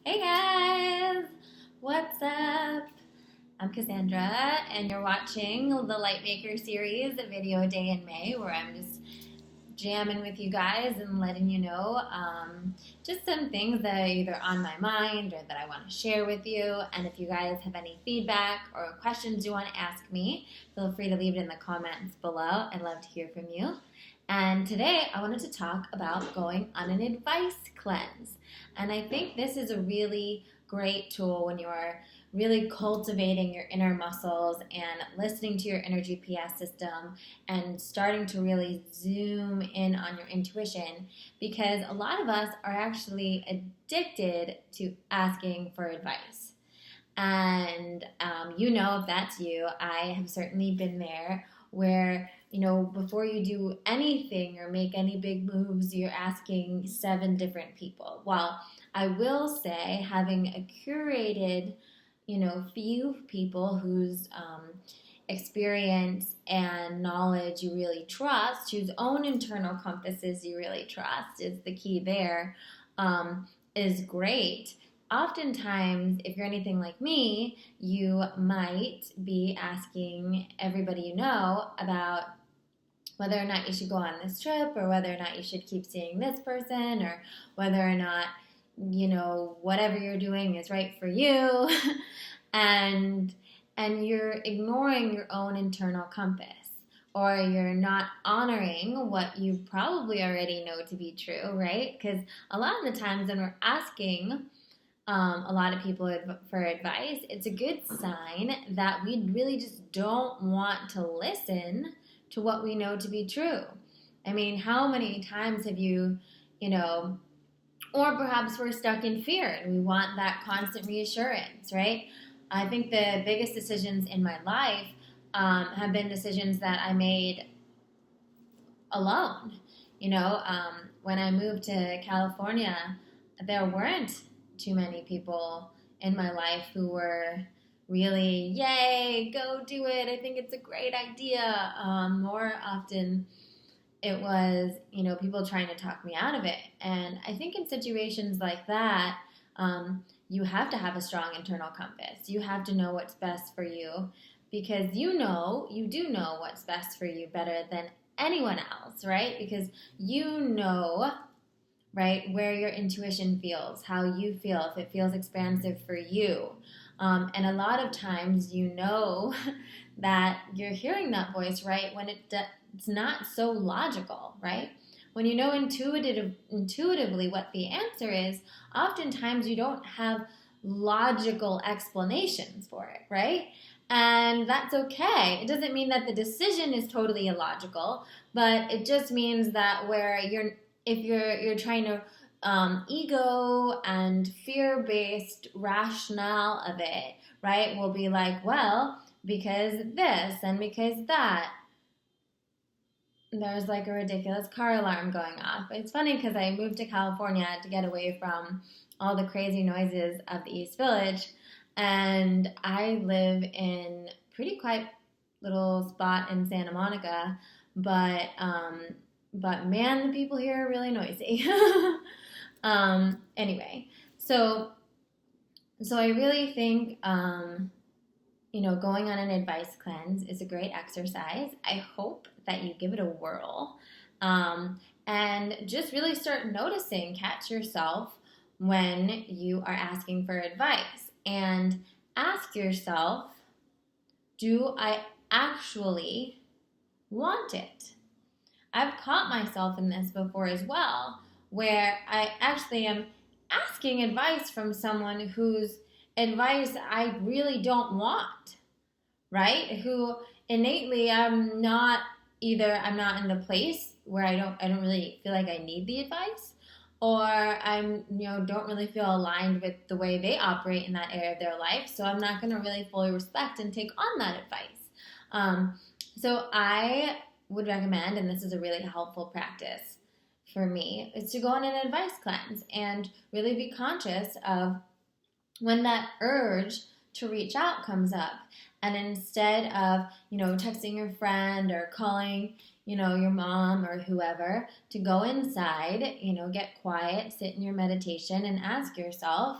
Hey guys, what's up? I'm Cassandra, and you're watching the LightMAYker series, a video a day in May, where I'm just jamming with you guys and letting you know just some things that are either on my mind or that I want to share with you. And if you guys have any feedback or questions you want to ask me, feel free to leave it in the comments below. I'd love to hear from you. And today I wanted to talk about going on an advice cleanse. And I think this is a really great tool when you're really cultivating your inner muscles and listening to your inner GPS system and starting to really zoom in on your intuition, because a lot of us are actually addicted to asking for advice. And if that's you, I have certainly been there where, before you do anything or make any big moves, you're asking 7 different people. Well, I will say having a curated, few people whose experience and knowledge you really trust, whose own internal compasses you really trust, is the key there, is great. Oftentimes, if you're anything like me, you might be asking everybody you know about whether or not you should go on this trip, or whether or not you should keep seeing this person, or whether or not, whatever you're doing is right for you. and you're ignoring your own internal compass, or you're not honoring what you probably already know to be true, right? Because a lot of the times when we're asking a lot of people for advice, it's a good sign that we really just don't want to listen to what we know to be true. I mean, how many times have you, or perhaps we're stuck in fear and we want that constant reassurance, right? I think the biggest decisions in my life have been decisions that I made alone. When I moved to California, there weren't too many people in my life who were really, yay, go do it, I think it's a great idea. More often it was, people trying to talk me out of it. And I think in situations like that, you have to have a strong internal compass. You have to know what's best for you, because you do know what's best for you better than anyone else, right? Because right, where your intuition feels, how you feel, if it feels expansive for you. And a lot of times that you're hearing that voice, right, when it's not so logical, right? When you know intuitively what the answer is, oftentimes you don't have logical explanations for it, right? And that's okay. It doesn't mean that the decision is totally illogical, but it just means that if you're trying to ego and fear-based rationale of it, right, will be like, well, because this and because that, there's like a ridiculous car alarm going off. It's funny because I moved to California to get away from all the crazy noises of the East Village, and I live in a pretty quiet little spot in Santa Monica, but man, the people here are really noisy. Anyway, so I really think, going on an advice cleanse is a great exercise. I hope that you give it a whirl, and just really start noticing, catch yourself when you are asking for advice, and ask yourself, do I actually want it? I've caught myself in this before as well, where I actually am asking advice from someone whose advice I really don't want, right? Who innately I'm not in the place where I don't really feel like I need the advice, or I'm, don't really feel aligned with the way they operate in that area of their life, so I'm not going to really fully respect and take on that advice. So I would recommend, and this is a really helpful practice for me, is to go on an advice cleanse and really be conscious of when that urge to reach out comes up. And instead of, texting your friend or calling, your mom or whoever, to go inside, get quiet, sit in your meditation and ask yourself,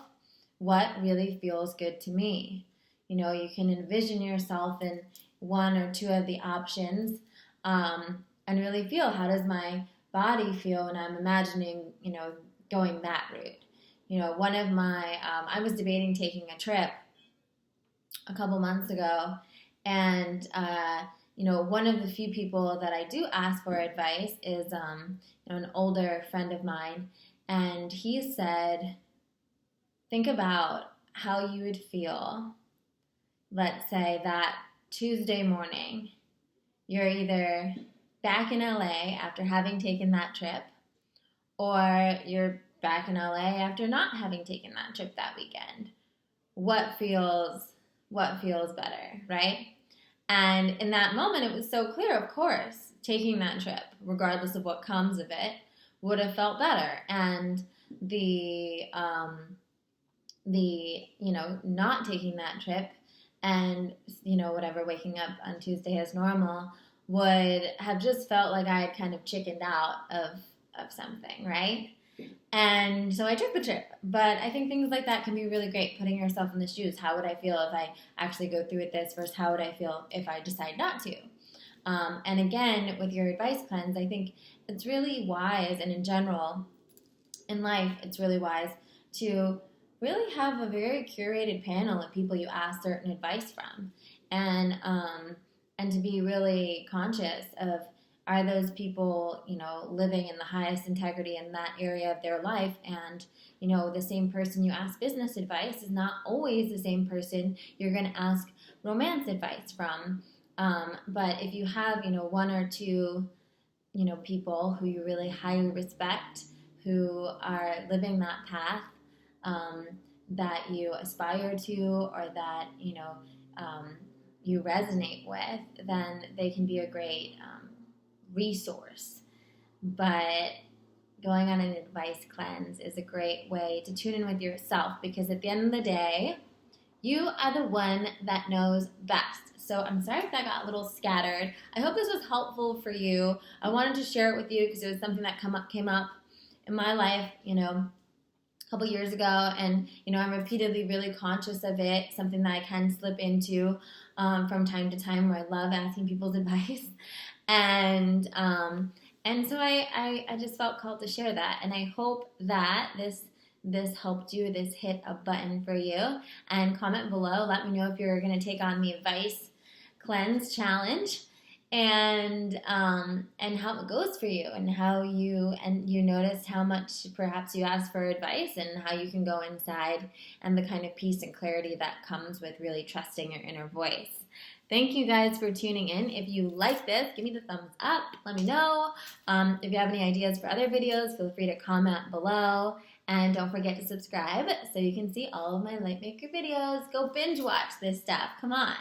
what really feels good to me. You can envision yourself in one or two of the options, and really feel, how does my body feel when I'm imagining, going that route. One of my, I was debating taking a trip a couple months ago, and one of the few people that I do ask for advice is an older friend of mine, and he said, think about how you would feel, let's say that Tuesday morning, you're either back in LA after having taken that trip, or you're back in LA after not having taken that trip that weekend. What feels better, right? And in that moment, it was so clear, of course, taking that trip, regardless of what comes of it, would have felt better. And the not taking that trip and, whatever, waking up on Tuesday as normal would have just felt like I had kind of chickened out of something, right? And so I took the trip. But I think things like that can be really great, putting yourself in the shoes. How would I feel if I actually go through with this versus how would I feel if I decide not to? And again, with your advice cleanse, I think it's really wise, and in general, in life, it's really wise to really have a very curated panel of people you ask certain advice from, and to be really conscious of, are those people, living in the highest integrity in that area of their life? And, the same person you ask business advice is not always the same person you're going to ask romance advice from. But if you have, one or two, people who you really highly respect, who are living that path that you aspire to, or that, you resonate with, then they can be a great resource. But going on an advice cleanse is a great way to tune in with yourself, because at the end of the day, you are the one that knows best. So I'm sorry if that got a little scattered. I hope this was helpful for you. I wanted to share it with you because it was something that came up in my life, a couple years ago, and I'm repeatedly really conscious of it, something that I can slip into from time to time, where I love asking people's advice. And so I just felt called to share that, and I hope that this helped you, this hit a button for you. And comment below, let me know if you're going to take on the advice cleanse challenge, and how it goes for you, and how you noticed how much perhaps you asked for advice, and how you can go inside, and the kind of peace and clarity that comes with really trusting your inner voice. Thank you guys for tuning in. If you like this, give me the thumbs up. Let me know. If you have any ideas for other videos, feel free to comment below. And don't forget to subscribe so you can see all of my LightMAYker videos. Go binge watch this stuff. Come on.